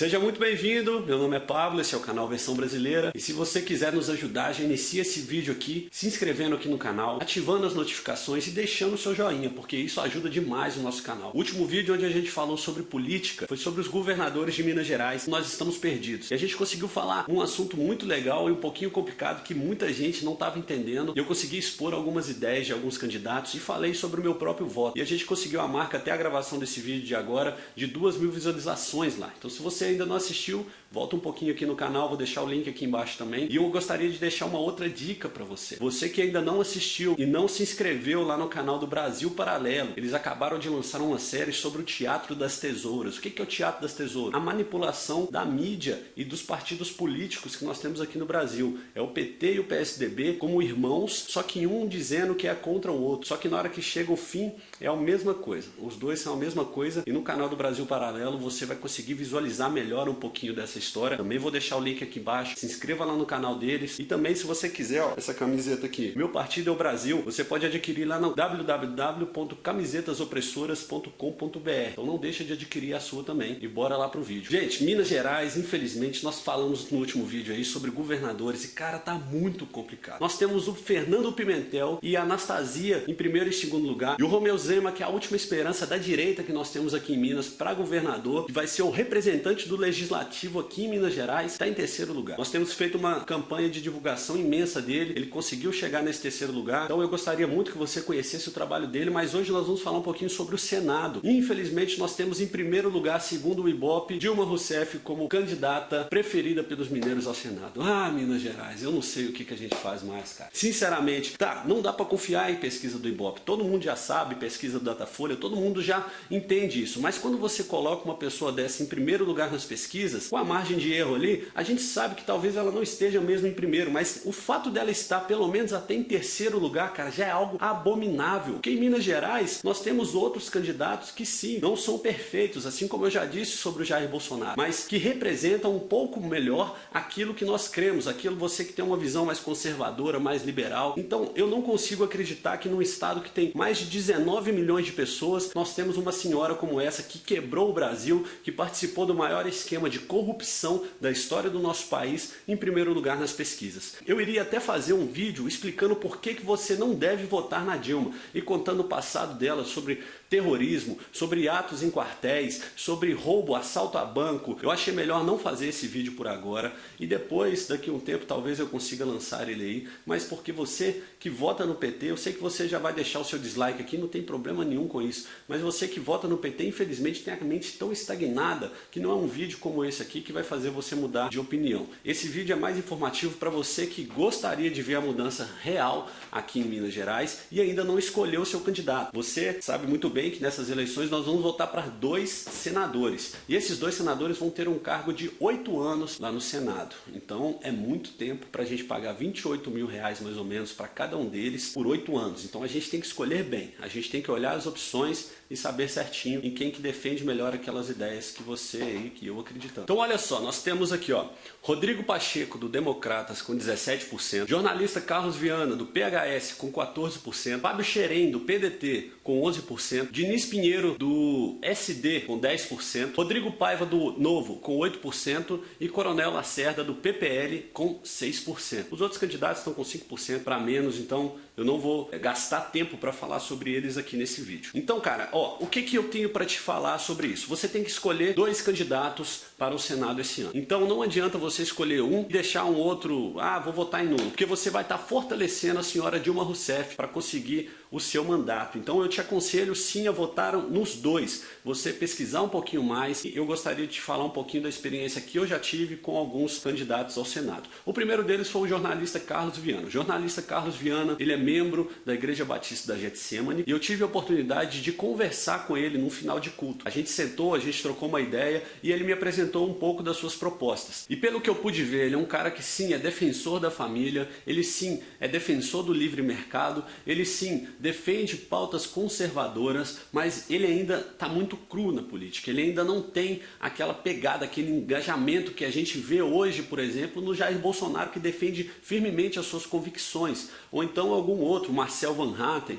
Seja muito bem-vindo, meu nome é Pablo, esse é o canal Versão Brasileira. E se você quiser nos ajudar, já inicia esse vídeo aqui, se inscrevendo aqui no canal, ativando as notificações e deixando o seu joinha, porque isso ajuda demais o nosso canal. O último vídeo onde a gente falou sobre política foi sobre os governadores de Minas Gerais. Nós estamos perdidos. E a gente conseguiu falar um assunto muito legal e um pouquinho complicado que muita gente não estava entendendo. Eu consegui expor algumas ideias de alguns candidatos e falei sobre o meu próprio voto. E a gente conseguiu a marca até a gravação desse vídeo de agora de 2.000 visualizações lá. Então se você ainda não assistiu, volta um pouquinho aqui no canal, vou deixar o link aqui embaixo também. E eu gostaria de deixar uma outra dica para você. Você que ainda não assistiu e não se inscreveu lá no canal do Brasil Paralelo, eles acabaram de lançar uma série sobre o Teatro das Tesouras. O que é o Teatro das Tesouras? A manipulação da mídia e dos partidos políticos que nós temos aqui no Brasil. É o PT e o PSDB como irmãos, só que um dizendo que é contra o outro. Só que na hora que chega o fim, é a mesma coisa. Os dois são a mesma coisa e no canal do Brasil Paralelo você vai conseguir visualizar melhor um pouquinho dessa história. Também vou deixar o link aqui embaixo. Se inscreva lá no canal deles. E também, se você quiser, ó, essa camiseta aqui, Meu Partido é o Brasil, você pode adquirir lá no www.camisetasopressoras.com.br. Então não deixa de adquirir a sua também. E bora lá pro vídeo. Gente, Minas Gerais, infelizmente, nós falamos no último vídeo aí sobre governadores e, cara, tá muito complicado. Nós temos o Fernando Pimentel e a Anastasia em primeiro e segundo lugar. E o Romeu Zema, que é a última esperança da direita que nós temos aqui em Minas para governador, que vai ser o representante do legislativo aqui em Minas Gerais, está em terceiro lugar. Nós temos feito uma campanha de divulgação imensa dele, ele conseguiu chegar nesse terceiro lugar, então eu gostaria muito que você conhecesse o trabalho dele, mas hoje nós vamos falar um pouquinho sobre o Senado. Infelizmente nós temos em primeiro lugar, segundo o Ibope, Dilma Rousseff como candidata preferida pelos mineiros ao Senado. Ah, Minas Gerais, eu não sei o que a gente faz mais, cara. Sinceramente, tá, não dá para confiar em pesquisa do Ibope, todo mundo já sabe, pesquisa do Datafolha, todo mundo já entende isso, mas quando você coloca uma pessoa dessa em primeiro lugar nas pesquisas, com a margem de erro ali, a gente sabe que talvez ela não esteja mesmo em primeiro, mas o fato dela estar pelo menos até em terceiro lugar, cara, já é algo abominável. Porque em Minas Gerais nós temos outros candidatos que sim, não são perfeitos, assim como eu já disse sobre o Jair Bolsonaro, mas que representam um pouco melhor aquilo que nós cremos, aquilo você que tem uma visão mais conservadora, mais liberal. Então eu não consigo acreditar que num estado que tem mais de 19 milhões de pessoas, nós temos uma senhora como essa que quebrou o Brasil, que participou do maior esquema de corrupção da história do nosso país, em primeiro lugar nas pesquisas. Eu iria até fazer um vídeo explicando por que você não deve votar na Dilma e contando o passado dela sobre terrorismo, sobre atos em quartéis, sobre roubo, assalto a banco. Eu achei melhor não fazer esse vídeo por agora e depois, daqui a um tempo, talvez eu consiga lançar ele aí, mas porque você que vota no PT, eu sei que você já vai deixar o seu dislike aqui, não tem problema nenhum com isso, mas você que vota no PT, infelizmente, tem a mente tão estagnada que não é um vídeo como esse aqui que vai fazer você mudar de opinião. Esse vídeo é mais informativo para você que gostaria de ver a mudança real aqui em Minas Gerais e ainda não escolheu o seu candidato. Você sabe muito bem que nessas eleições nós vamos votar para 2 senadores. E esses 2 senadores vão ter um cargo de 8 anos lá no Senado. Então é muito tempo para a gente pagar 28 mil reais mais ou menos para cada um deles por 8 anos. Então a gente tem que escolher bem. A gente tem que olhar as opções e saber certinho em quem que defende melhor aquelas ideias que você aí, que eu acreditando. Então olha só, nós temos aqui ó, Rodrigo Pacheco do Democratas com 17%, jornalista Carlos Viana do PHS com 14%, Fábio Xerém do PDT com 11%, Diniz Pinheiro do SD com 10%, Rodrigo Paiva do Novo com 8% e Coronel Lacerda do PPL com 6%. Os outros candidatos estão com 5% para menos, então eu não vou gastar tempo para falar sobre eles aqui nesse vídeo. Então, cara, ó, o que eu tenho para te falar sobre isso? Você tem que escolher 2 candidatos para o Senado esse ano. Então não adianta você escolher um e deixar um outro, vou votar em nulo, porque você vai estar fortalecendo a senhora Dilma Rousseff para conseguir o seu mandato. Então eu te aconselho sim a votar nos 2. Você pesquisar um pouquinho mais e eu gostaria de te falar um pouquinho da experiência que eu já tive com alguns candidatos ao Senado. O primeiro deles foi o jornalista Carlos Viana. O jornalista Carlos Viana, ele é membro da Igreja Batista da Getsemane e eu tive a oportunidade de conversar com ele no final de culto. A gente sentou, a gente trocou uma ideia e ele me apresentou um pouco das suas propostas. E pelo que eu pude ver, ele é um cara que sim, é defensor da família, ele sim, é defensor do livre mercado, ele sim, defende pautas conservadoras, mas ele ainda está muito cru na política, ele ainda não tem aquela pegada, aquele engajamento que a gente vê hoje, por exemplo, no Jair Bolsonaro, que defende firmemente as suas convicções, ou então algum outro, Marcel Van Hatten,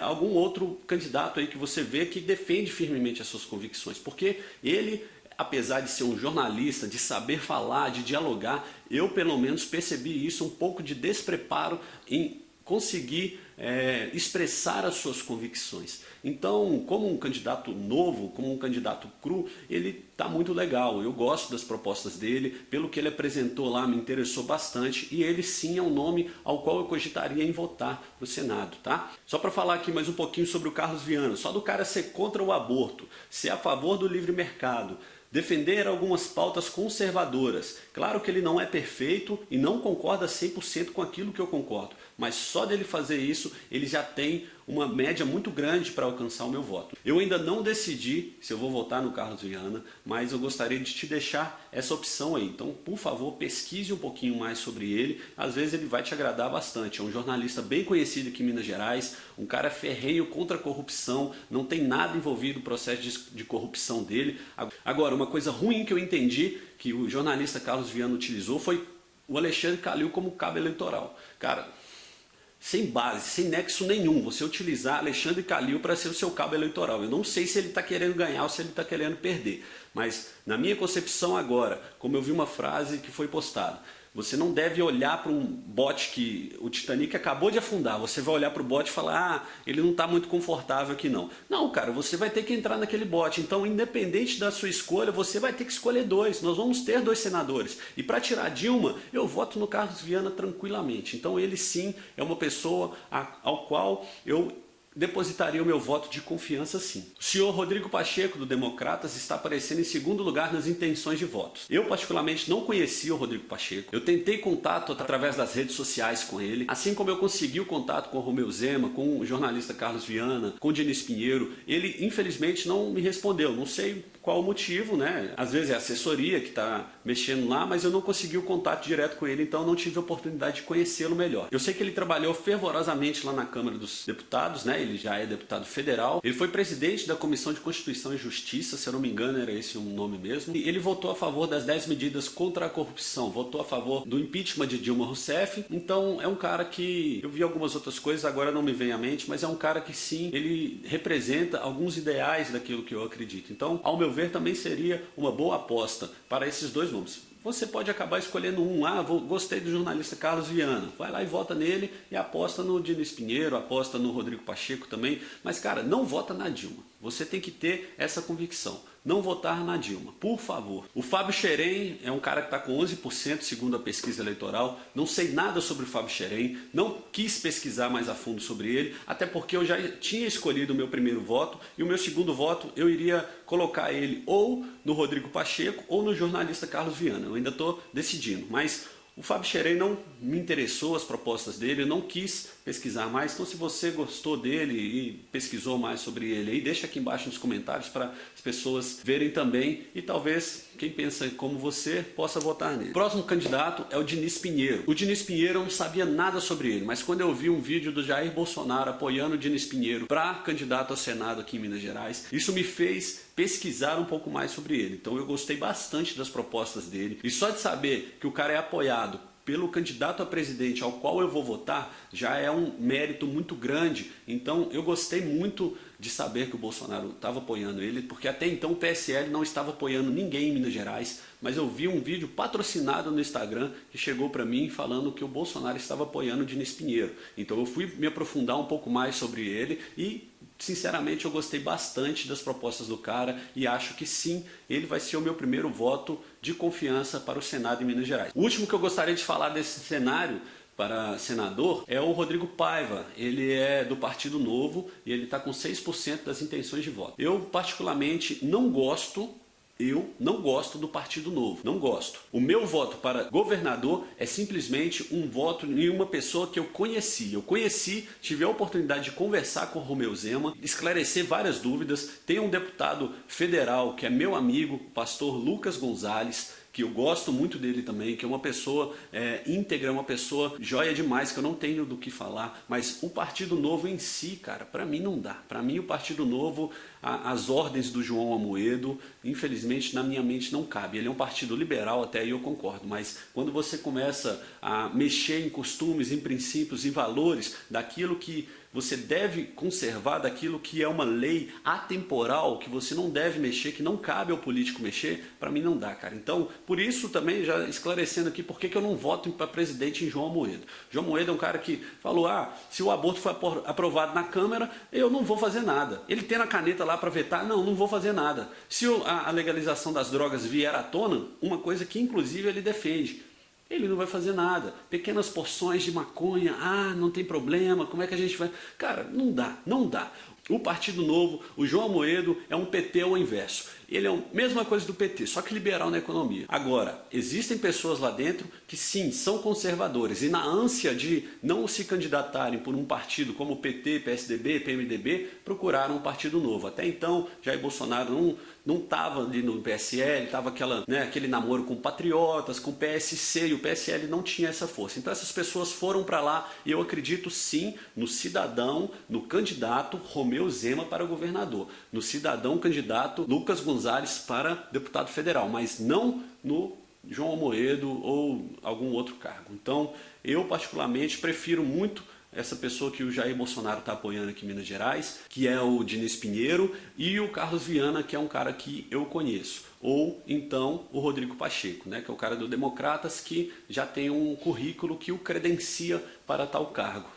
algum outro candidato aí que você vê que defende firmemente as suas convicções, porque ele apesar de ser um jornalista, de saber falar, de dialogar, eu pelo menos percebi isso, um pouco de despreparo em conseguir expressar as suas convicções. Então, como um candidato novo, como um candidato cru, ele está muito legal. Eu gosto das propostas dele, pelo que ele apresentou lá me interessou bastante e ele sim é um nome ao qual eu cogitaria em votar para o Senado, tá? Só para falar aqui mais um pouquinho sobre o Carlos Viana, só do cara ser contra o aborto, ser a favor do livre mercado, defender algumas pautas conservadoras. Claro que ele não é perfeito e não concorda 100% com aquilo que eu concordo, mas só dele fazer isso, ele já tem uma média muito grande para alcançar o meu voto. Eu ainda não decidi se eu vou votar no Carlos Viana, mas eu gostaria de te deixar essa opção aí. Então, por favor, pesquise um pouquinho mais sobre ele. Às vezes ele vai te agradar bastante. É um jornalista bem conhecido aqui em Minas Gerais, um cara ferrenho contra a corrupção, não tem nada envolvido no processo de corrupção dele. Agora, uma coisa ruim que eu entendi que o jornalista Carlos Viana utilizou foi o Alexandre Calil como cabo eleitoral. Cara, sem base, sem nexo nenhum, você utilizar Alexandre Calil para ser o seu cabo eleitoral. Eu não sei se ele está querendo ganhar ou se ele está querendo perder, mas na minha concepção agora, como eu vi uma frase que foi postada, você não deve olhar para um bote que o Titanic acabou de afundar, você vai olhar para o bote e falar, ah, ele não está muito confortável aqui não. Não, cara, você vai ter que entrar naquele bote, então independente da sua escolha, você vai ter que escolher dois, nós vamos ter 2 senadores. E para tirar Dilma, eu voto no Carlos Viana tranquilamente. Então ele sim é uma pessoa ao qual eu depositaria o meu voto de confiança sim. O senhor Rodrigo Pacheco, do Democratas, está aparecendo em segundo lugar nas intenções de votos. Eu particularmente não conhecia o Rodrigo Pacheco. Eu tentei contato através das redes sociais com ele, assim como eu consegui o contato com o Romeu Zema, com o jornalista Carlos Viana, com o Diniz Pinheiro. Ele infelizmente não me respondeu, não sei qual o motivo, né? Às vezes é a assessoria que está mexendo lá, mas eu não consegui o contato direto com ele, então não tive a oportunidade de conhecê-lo melhor. Eu sei que ele trabalhou fervorosamente lá na Câmara dos Deputados, né? Ele já é deputado federal. Ele foi presidente da Comissão de Constituição e Justiça, se eu não me engano era esse o nome mesmo. E ele votou a favor das 10 medidas contra a corrupção, votou a favor do impeachment de Dilma Rousseff. Então é um cara que, eu vi algumas outras coisas, agora não me vem à mente, mas é um cara que sim, ele representa alguns ideais daquilo que eu acredito. Então, ao meu ver, também seria uma boa aposta para esses 2 nomes. Você pode acabar escolhendo um, gostei do jornalista Carlos Viana, vai lá e vota nele e aposta no Diniz Pinheiro, aposta no Rodrigo Pacheco também, mas cara, não vota na Dilma, você tem que ter essa convicção, não votar na Dilma, por favor. O Fábio Xerém é um cara que está com 11% segundo a pesquisa eleitoral, não sei nada sobre o Fábio Xerém, não quis pesquisar mais a fundo sobre ele, até porque eu já tinha escolhido o meu primeiro voto e o meu segundo voto eu iria colocar ele ou no Rodrigo Pacheco ou no jornalista Carlos Viana, eu ainda estou decidindo, mas o Fábio Xerém não me interessou as propostas dele, eu não quis pesquisar mais, então se você gostou dele e pesquisou mais sobre ele aí, deixa aqui embaixo nos comentários para as pessoas verem também e talvez quem pensa como você possa votar nele. O próximo candidato é o Diniz Pinheiro. O Diniz Pinheiro eu não sabia nada sobre ele, mas quando eu vi um vídeo do Jair Bolsonaro apoiando o Diniz Pinheiro para candidato ao Senado aqui em Minas Gerais, isso me fez pesquisar um pouco mais sobre ele. Então eu gostei bastante das propostas dele e só de saber que o cara é apoiado pelo candidato a presidente ao qual eu vou votar, já é um mérito muito grande. Então eu gostei muito de saber que o Bolsonaro estava apoiando ele, porque até então o PSL não estava apoiando ninguém em Minas Gerais, mas eu vi um vídeo patrocinado no Instagram que chegou para mim falando que o Bolsonaro estava apoiando o Diniz Pinheiro. Então eu fui me aprofundar um pouco mais sobre ele e sinceramente eu gostei bastante das propostas do cara e acho que sim, ele vai ser o meu primeiro voto de confiança para o Senado em Minas Gerais. O último que eu gostaria de falar desse cenário para senador é o Rodrigo Paiva. Ele é do Partido Novo e ele está com 6% das intenções de voto. Eu particularmente não gosto do Partido Novo, não gosto. O meu voto para governador é simplesmente um voto em uma pessoa que eu conheci, tive a oportunidade de conversar com o Romeu Zema, esclarecer várias dúvidas. Tem um deputado federal que é meu amigo, o pastor Lucas Gonzalez, que eu gosto muito dele também, que é uma pessoa íntegra, uma pessoa joia demais, que eu não tenho do que falar, mas o Partido Novo em si, cara, para mim não dá. Para mim o Partido Novo, as ordens do João Amoedo, infelizmente na minha mente não cabe. Ele é um partido liberal, até aí eu concordo, mas quando você começa a mexer em costumes, em princípios, em valores daquilo que você deve conservar daquilo que é uma lei atemporal, que você não deve mexer, que não cabe ao político mexer, para mim não dá, cara. Então, por isso também, já esclarecendo aqui, por que eu não voto para presidente em João Amoedo. João Amoedo é um cara que falou, se o aborto for aprovado na Câmara, eu não vou fazer nada. Ele tem a caneta lá para vetar, não vou fazer nada. Se a legalização das drogas vier à tona, uma coisa que inclusive ele defende, ele não vai fazer nada. Pequenas porções de maconha, não tem problema, como é que a gente vai... Cara, não dá, não dá. O Partido Novo, o João Amoedo, é um PT ao inverso. Ele é a mesma coisa do PT, só que liberal na economia. Agora, existem pessoas lá dentro que sim, são conservadores e na ânsia de não se candidatarem por um partido como o PT, PSDB, PMDB, procuraram um Partido Novo. Até então, Jair Bolsonaro não estava ali no PSL, estava aquele namoro com patriotas, com o PSC, e o PSL não tinha essa força. Então essas pessoas foram para lá e eu acredito sim no cidadão, no candidato Romeu Zema para governador, no cidadão candidato Lucas Gonzalez para deputado federal, mas não no João Amoedo ou algum outro cargo. Então eu particularmente prefiro muito essa pessoa que o Jair Bolsonaro está apoiando aqui em Minas Gerais, que é o Diniz Pinheiro, e o Carlos Viana, que é um cara que eu conheço. Ou então o Rodrigo Pacheco, que é o cara do Democratas, que já tem um currículo que o credencia para tal cargo.